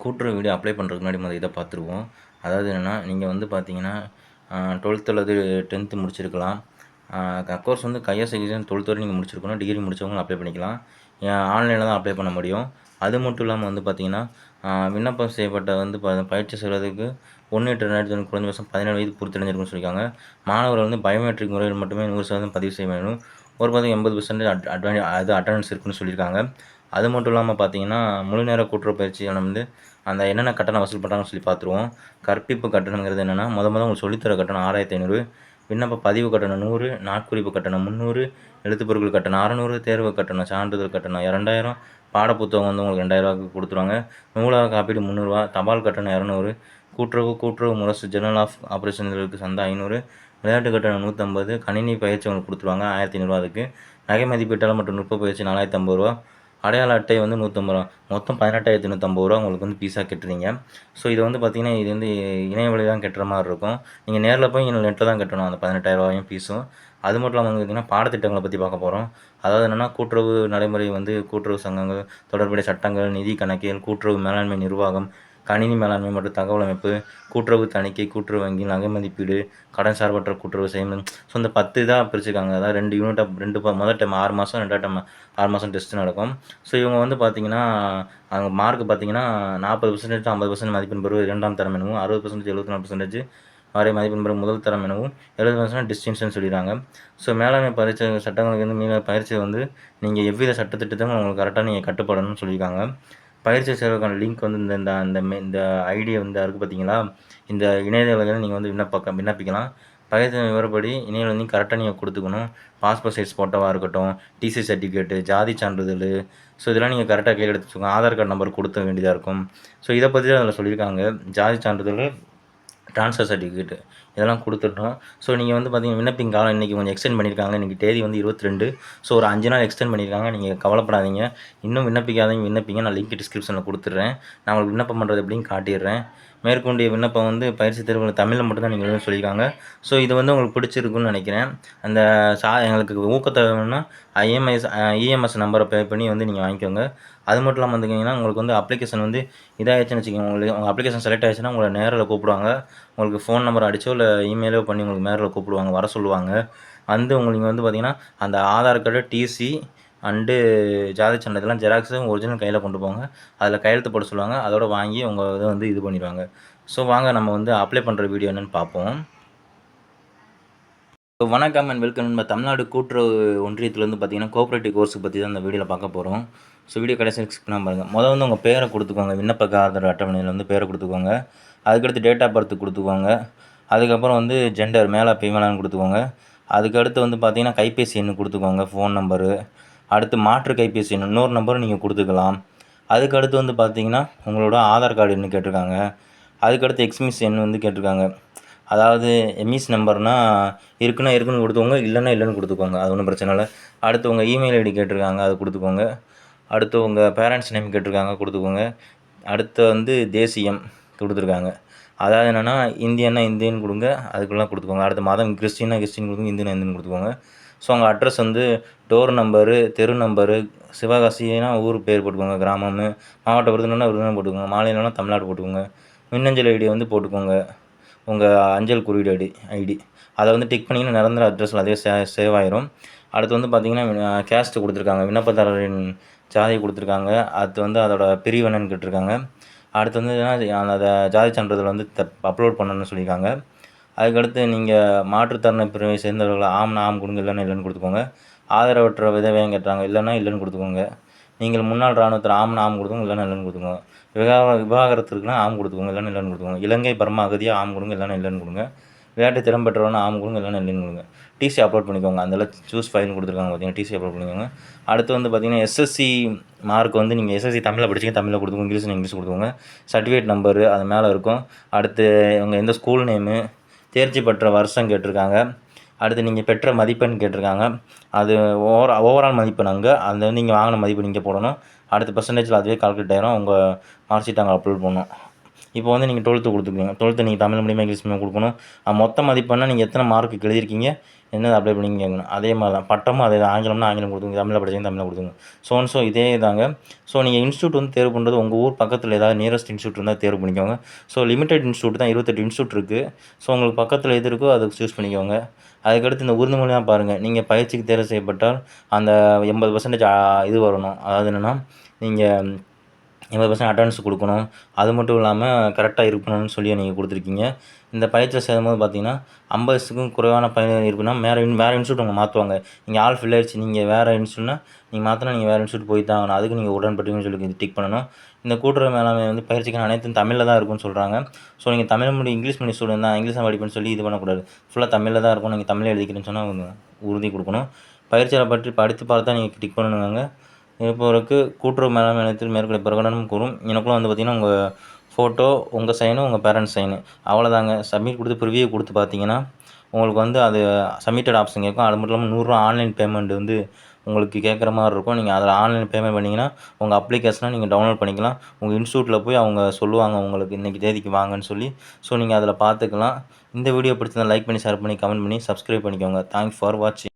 கூட்டுறவு வீடு அப்ளை பண்ணுறதுக்கு முன்னாடி இதை பார்த்துருவோம். அதாவது என்னென்னா, நீங்கள் வந்து பார்த்தீங்கன்னா 12த் அல்லது 10த் முடிச்சிருக்கலாம். அஃப்கோர்ஸ் வந்து ஹையர் செகண்டரி 12த் வரை நீங்கள் முடிச்சிருக்கணும். டிகிரி முடித்தவங்களும் அப்ளை பண்ணிக்கலாம். ஆன்லைனில் தான் அப்ளை பண்ண முடியும். அது மட்டும் இல்லாமல் வந்து பார்த்தீங்கன்னா, விண்ணப்பம் செய்யப்பட்ட வந்து பயிற்சி செய்வதற்கு 1/8/2021 குறைந்தபட்சம் 17 வயது பூர்த்தியடைஞ்சிருக்குன்னு சொல்லியிருக்காங்க. மாணவர்கள் வந்து பயோமெட்ரிக் முறையில் மட்டுமே 100% பதிவு செய்ய வேண்டும். ஒரு 80% அட்டெண்டன்ஸ் இருக்குன்னு சொல்லியிருக்காங்க. அது மட்டும் இல்லாமல் பார்த்தீங்கன்னா, முழு நேர கூட்டுறவு பயிற்சியான வந்து அந்த என்னென்ன கட்டணம் வசூல் பண்ணுறாங்கன்னு சொல்லி பார்த்துருவோம். கற்பிப்பு கட்டணங்கிறது என்னென்னா, உங்களுக்கு சொல்லித்தர கட்டணம் 6,500, விண்ணப்ப பதிவு கட்டணம் 100, நாட்குறிப்பு கட்டணம் 300, எழுத்துப்பொருட்கள் கட்டணம் 600, தேர்வு கட்டணம் சான்றிதழ் கட்டணம் 2000, பாடப்புத்தகம் வந்து உங்களுக்கு ரூ. 2000 கொடுத்துருவாங்க. நூலக காப்பீடு ரூ. 300, தபால் கட்டணம் 200, கூட்டுறவு முரசு ஜெர்னல் ஆஃப் ஆப்பரேஷன்களுக்கு சந்தா 500, விளையாட்டு கட்டணம் 150, கணினி பயிற்சி உங்களுக்கு கொடுத்துருவாங்க ரூ. 1500 அதுக்கு, நகை மதிப்பீட்டாளர் மற்றும் நுட்ப பயிற்சி ரூ. 4050, அடையாள அட்டை வந்து ரூ. 150, மொத்தம் ரூ. 18,850 உங்களுக்கு வந்து ஃபீஸாக கட்டுறீங்க. ஸோ இது வந்து பார்த்தீங்கன்னா, இது வந்து இணைய வழி தான் கட்டுற மாதிரி இருக்கும். நீங்கள் நேரில் போய் நெட்டில் தான் கட்டணும் அந்த 18,000 ஃபீஸும். அது மட்டும் இல்லாமல் வந்து பார்த்திங்கன்னா, பாடத்திட்டங்களை பற்றி பார்க்க போகிறோம். அதாவது என்னென்னா, கூட்டுறவு நடைமுறை வந்து கூட்டுறவு சங்கங்கள், தொடர்புடைய சட்டங்கள், நிதி கணக்கியல், கூட்டுறவு மேலாண்மை நிர்வாகம், கணினி மேலாண்மை மற்றும் தகவல் அமைப்பு, கூட்டுறவு தணிக்கை, கூட்டுறவு வங்கி, நகை மதிப்பீடு, கடன் சார்பற்ற கூட்டுறவு செய்யணும். ஸோ இந்த 10 இதாக பிரிச்சுருக்காங்க. அதாவது 2 யூனிட்டாக முதல் டைம் 6 மாதம், 2வது டைம் 6 மாதம் டெஸ்ட் நடக்கும். ஸோ இவங்க வந்து பார்த்தீங்கன்னா, அவங்க மார்க் பார்த்தீங்கன்னா 40% 50% மதிப்பெண் பெறுவது 2ஆம் தரம் எனவும், 60% 74% வரை மதிப்பெண் பெறும் முதல் தரம் எனவும், 70% டிஸ்டிங்ஷன் சொல்லிடுறாங்க. ஸோ மேலாண்மை பயிற்சி சட்டங்களுக்கு வந்து பயிற்சி வந்து நீங்கள் எவ்வித சட்டத்திட்டத்தையும் உங்களுக்கு கரெக்டாக நீங்கள் கட்டுப்படணும்னு சொல்லியிருக்காங்க. பயிற்சி செய்வதற்கான லிங்க் வந்து இந்த ஐடியை வந்து இருக்குது பார்த்தீங்களா, இந்த இணையதளங்களில் நீங்கள் வந்து விண்ணப்பிக்கலாம். பயிற்சி விவரப்படி இணையதளம் வந்து கரெக்டாக நீங்கள் கொடுத்துக்கணும். பாஸ்போர்ட் சைஸ் ஃபோட்டோவாக இருக்கட்டும், டிசி சர்டிஃபிகேட்டு, ஜாதி சான்றிதழ், ஸோ இதெல்லாம் நீங்கள் கரெக்டாக கையில் எடுத்து வச்சுக்கோங்க. ஆதார் கார்டு நம்பர் கொடுக்க வேண்டியதாக இருக்கும். ஸோ இதை பற்றி தான் அதில் சொல்லியிருக்காங்க. ஜாதி சான்றிதழ், ட்ரான்ஸ்ஃபர் சர்டிஃபிகேட் இதெல்லாம் கொடுத்துட்டோம். ஸோ நீங்கள் வந்து பார்த்தீங்கன்னா, விண்ணப்பிங்க காலம் இன்றைக்கி கொஞ்சம் எக்ஸ்டெண்ட் பண்ணியிருக்காங்க. இன்றைக்கி தேதி வந்து 22. ஸோ ஒரு 5 நாள் எக்ஸ்டெண்ட் பண்ணியிருக்காங்க. நீங்கள் கவலைப்படாதீங்க. இன்னும் விண்ணப்பிங்க. நான் லிங்க் டிஸ்கிரிப்ஷனில் கொடுத்துட்றேன். நான் உங்களுக்கு விண்ணப்பம் பண்ணுறது எப்படின்னு காட்டிடுறேன். மேற்கொண்டிய விண்ணப்பம் வந்து பயிற்சி தேர்வுகள் தமிழில் மட்டும் தான் நீங்கள் எழுதணும்னு சொல்லியிருக்காங்க. ஸோ இது வந்து உங்களுக்கு பிடிச்சிருக்குன்னு நினைக்கிறேன். அந்த எங்களுக்கு ஊக்கத்தை வேணும்னா இஎம்எஸ் நம்பரை பே பண்ணி வந்து நீங்கள் வாங்கிக்கோங்க. அது மட்டும் இல்லாமல் வந்துக்கிங்கன்னா, உங்களுக்கு வந்து அப்ளிகேஷன் வந்து இதாகிடுச்சுன்னு வச்சுக்கோங்க, உங்கள் அப்ளிகேஷன் செலக்ட் ஆகிடுச்சுன்னா உங்களை நேரில் கூப்பிடுவாங்க. உங்களுக்கு ஃபோன் நம்பர் அடிச்சோ இல்லை இமெயிலோ பண்ணி உங்களுக்கு நேரில் கூப்பிடுவாங்க, வர சொல்லுவாங்க. வந்து உங்களுக்கு வந்து பார்த்திங்கன்னா, அந்த ஆதார் கார்டு, டிசி அண்டு ஜாதி சான்றிதழ்லாம் ஜெராக்ஸும் ஒரிஜினல் கையில் கொண்டு போங்க. அதில் கையெழுத்து போட சொல்லுவாங்க. அதோட வாங்கி உங்கள் இதை வந்து இது பண்ணிடுவாங்க. ஸோ வாங்க நம்ம வந்து அப்ளை பண்ணுற வீடியோ என்னென்னு பார்ப்போம். வணக்கம் அண்ட் வெல்கம். நம்ம தமிழ்நாடு கூட்டுறவு ஒன்றியத்துலேருந்து பார்த்தீங்கன்னா, கோஆப்ரேட்டிவ் கோர்ஸுக்கு பற்றி தான் இந்த வீடியோவில் பார்க்க போகிறோம். ஸோ வீடியோ கடைசி ஸ்கிப் பண்ணாமல் பாருங்கள். வந்து உங்கள் பேரை கொடுத்துக்கோங்க. விண்ணப்பதாரர் அட்டவணையில் வந்து பேரை கொடுத்துக்கோங்க. அதுக்கடுத்து டேட் ஆஃப் பர்த் கொடுத்துக்கோங்க. அதுக்கப்புறம் வந்து ஜெண்டர் மேலே ஃபீமேலான்னு கொடுத்துக்கோங்க. அதுக்கடுத்து வந்து பார்த்தீங்கன்னா, கைபேசி எண் கொடுத்துக்கோங்க, ஃபோன் நம்பரு. அடுத்து மாற்று கைபேசி எண் இன்னொரு நம்பரும் நீங்கள் கொடுத்துக்கலாம். அதுக்கடுத்து வந்து பார்த்தீங்கன்னா, உங்களோட ஆதார் கார்டு எண் கேட்டிருக்காங்க. அதுக்கடுத்து எக்ஸ்மிஸ் எண் வந்து கேட்டிருக்காங்க. அதாவது எம்இஸ் நம்பர்னால் இருக்குன்னு கொடுத்துக்கோங்க, இல்லைன்னா இல்லைன்னு கொடுத்துக்கோங்க. அது ஒன்றும் பிரச்சனை இல்லை. அடுத்து உங்கள் இமெயில் ஐடி கேட்டிருக்காங்க, அதை கொடுத்துக்கோங்க. அடுத்து உங்கள் பேரண்ட்ஸ் நேம் கேட்டிருக்காங்க, கொடுத்துக்கோங்க. அடுத்து வந்து தேசியம் கொடுத்துருக்காங்க. அதாவது என்னென்னா, இந்தியன்னா இந்தியன் கொடுங்க, அதுக்குள்ளே கொடுத்துக்கோங்க. அடுத்த மதம் கிறிஸ்டின்னா கிறிஸ்டின் கொடுங்க, இந்துன்னா இந்துன்னு கொடுத்துக்கோங்க. ஸோ உங்கள் அட்ரஸ் வந்து டோர் நம்பரு, தெரு நம்பரு, சிவகாசினா ஊர் பேர் போட்டுக்கோங்க, கிராமம். மாவட்ட விருதுநகர்னா போட்டுக்கோங்க, மாநிலம்னா தமிழ்நாடு போட்டுக்கோங்க. மின்னஞ்சல் ஐடி வந்து போட்டுக்கோங்க, உங்கள் அஞ்சல் குறியீடு ஐடி. அதை வந்து டிக் பண்ணிங்கன்னா நிரந்தர அட்ரஸில் அதே சேவ் ஆயிரும். அடுத்து வந்து பார்த்திங்கன்னா, கேஸ்ட்டு கொடுத்துருக்காங்க, விண்ணப்பதாரரின் ஜாதியை கொடுத்துருக்காங்க. அடுத்து வந்து அதோட பிரிவு என்னன்னு கேட்டிருக்காங்க. அடுத்து வந்து அதை ஜாதி சான்றிதழ் வந்து அப்லோட் பண்ணணும்னு சொல்லியிருக்காங்க. அதுக்கடுத்து நீங்கள் மாற்றுத்திறனை பிரிவை சேர்ந்தவர்கள் ஆம்னா ஆம் கொடுங்க, இல்லைன்னா இல்லைன்னு கொடுத்துக்கோங்க. ஆதரவற்ற விதவையும் கேட்டாங்க, இல்லைன்னா இல்லைன்னு கொடுத்துக்கோங்க. நீங்கள் முன்னாள் இராணுவத்தில் ஆம்னா ஆம் கொடுத்துக்கோங்க, இல்லைன்னா இல்லைன்னு கொடுத்துக்கோங்க. விவாகரத்து இருக்குன்னா ஆம் கொடுத்துக்கோங்க, இல்லைன்னா இல்லைன்னு கொடுத்துக்கோங்க. இலங்கை பர்மா அகதியாக ஆம் கொடுங்க, இல்லைன்னா இல்லைன்னு கொடுங்க. விளையாட்டு திறம் பெற்றவனா ஆம் கொடுங்க, இல்லைன்னா இல்லைன்னு கொடுங்க. டிசி அப்லோட் பண்ணிக்கோங்க. அந்த சூஸ் ஃபைல்னு கொடுத்துருக்காங்க பார்த்தீங்கன்னா, டிசி அப்லோட் பண்ணிக்கோங்க. அடுத்து வந்து பார்த்திங்கன்னா, எஸ்எஸ்சி மார்க் வந்து நீங்கள் எஸ்எஸ்சி தமிழில் படிச்சிங்க, தமிழில் கொடுத்துக்கோங்க, இங்கிலீஷ் கொடுத்துக்கோங்க. சர்டிஃபிகேட் நம்பரு அது மேலே இருக்கும். அடுத்து உங்கள் எந்த ஸ்கூல் நேமு, தேர்ச்சி பெற்ற வருஷம் கேட்டிருக்காங்க. அடுத்து நீங்கள் பெற்ற மதிப்பெண் கேட்டிருக்காங்க. அது ஓவரால் மதிப்பெண் அங்கே அந்த நீங்கள் வாங்கின மதிப்பெண் இங்கே போடணும். அடுத்து பெர்சன்டேஜில் அதுவே கால்குலேட் ஆகிரும். உங்கள் மார்க் ஷீட் அங்கே அப்லோட் பண்ணணும். இப்போ வந்து நீங்கள் 12த்து கொடுத்துருக்கீங்க. 12த்து நீங்கள் தமிழ் மீடியமா, இங்கிலீஷ் மீடியமா கொடுக்கணும். மொத்த மதிப்பெண்ணா நீங்கள் எத்தனை மார்க்குக்கு எழுதியிருக்கீங்க, என்னது அப்ளை பண்ணீங்கன்னு கேட்கணும். அதே மாதிரி தான் பட்டமும் அதே தான். ஆங்கிலம்னா ஆங்கிலம் கொடுத்துங்க, தமிழில் படிச்சீங்கன்னா தமிழில் கொடுத்துங்க. ஸோ அண்ட் ஸோ இதே தாங்க. ஸோ நீங்கள் இன்ஸ்டியூட் வந்து தேர்வு பண்ணுறது உங்கள் ஊர் பக்கத்தில் ஏதாவது நியரஸ்ட் இன்ஸ்டியூட் இருந்தால் தேர்வு பண்ணிக்கோங்க. ஸோ லிமிடெட் இன்ஸ்டியூட் தான், 28 இன்ஸ்டியூட் இருக்குது. ஸோ உங்களுக்கு பக்கத்தில் எது இருக்கோ அதை சூஸ் பண்ணிக்கோங்க. அதுக்கடுத்து இந்த உறுதிமொழியாக பாருங்கள். நீங்கள் பயிற்சிக்கு தேர்வு செய்யப்பட்டால் அந்த 80% இது வரணும். அதாவது என்னென்னா நீங்கள் 80% அட்டெண்டன்ஸ் கொடுக்கணும். அது மட்டும் இல்லாமல் கரெக்டாக இருக்கணும்னு சொல்லி நீங்கள் கொடுத்துருக்கீங்க. இந்த பயிற்சியில் சேரும்போது பார்த்தீங்கன்னா 50க்கும் குறைவான பயன் இருக்குன்னா வேறு இன்ஸ்டியூட் அவங்க மாற்றுவாங்க. நீங்கள் ஆல் ஃபில் ஆயிடுச்சு, நீங்கள் வேறு இன்ஸ்டியூட்னா நீங்கள் மாற்றினா நீங்கள் வேறு இன்ஸ்டியூட் போய் தான் ஆகணும். அதுக்கு நீங்கள் உடன்பட்டீங்கன்னு சொல்லி டிக் பண்ணணும். இந்த கூட்டுறவு மேலாண்மை வந்து பயிற்சிக்கான அனைத்தும் தமிழில் தான் இருக்கும்னு சொல்கிறாங்க. ஸோ நீங்கள் Tamil medium English medium student தான், இங்கிலீஷ் படிப்புன்னு சொல்லி இது பண்ணக்கூடாது. ஃபுல்லாக தமிழில் தான் இருக்கும். நீங்கள் தமிழ் எழுதிக்கிறேன்னு சொன்னால் உறுதி கொடுக்கணும். பயிற்சியாளர் பற்றி படித்து பார்த்தா நீங்கள் டிக் பண்ணணுங்க. இருப்பவருக்கு கூட்டுறவு மேலாண்மை நிலையத்தில் மேற்கொள்ள பிரகடனம் கூறும். எனக்குள்ள வந்து பார்த்திங்கன்னா உங்கள் ஃபோட்டோ, உங்கள் சைனு, உங்கள் பேரண்ட்ஸ் சைனு அவ்வளோதாங்க. சப்மிட் கொடுத்து ப்ரிவியூ கொடுத்து பார்த்தீங்கன்னா உங்களுக்கு வந்து அது சப்மிட்டட் ஆப்ஷன் கேட்கும். அது மட்டும் இல்லாமல் 100 ரூபா ஆன்லைன் பேமெண்ட் வந்து உங்களுக்கு கேட்குற மாதிரி இருக்கும். நீங்கள் அதில் ஆன்லைன் பேமெண்ட் பண்ணிங்கன்னா உங்கள் அப்ளிகேஷனை நீங்கள் டவுன்லோட் பண்ணிக்கலாம். உங்கள் இன்ஸ்டியூட்டில் போய் அவங்க சொல்லுவாங்க உங்களுக்கு இன்றைக்கி தேதிக்கு வாங்கன்னு சொல்லி. ஸோ நீங்கள் அதில் பார்த்துக்கலாம். இந்த வீடியோ பிடிச்சிருந்தா லைக் பண்ணி, ஷேர் பண்ணி, கமெண்ட் பண்ணி, சப்ஸ்கிரைப் பண்ணிக்கோங்க. தேங்க்ஸ் ஃபார் வாட்சிங்.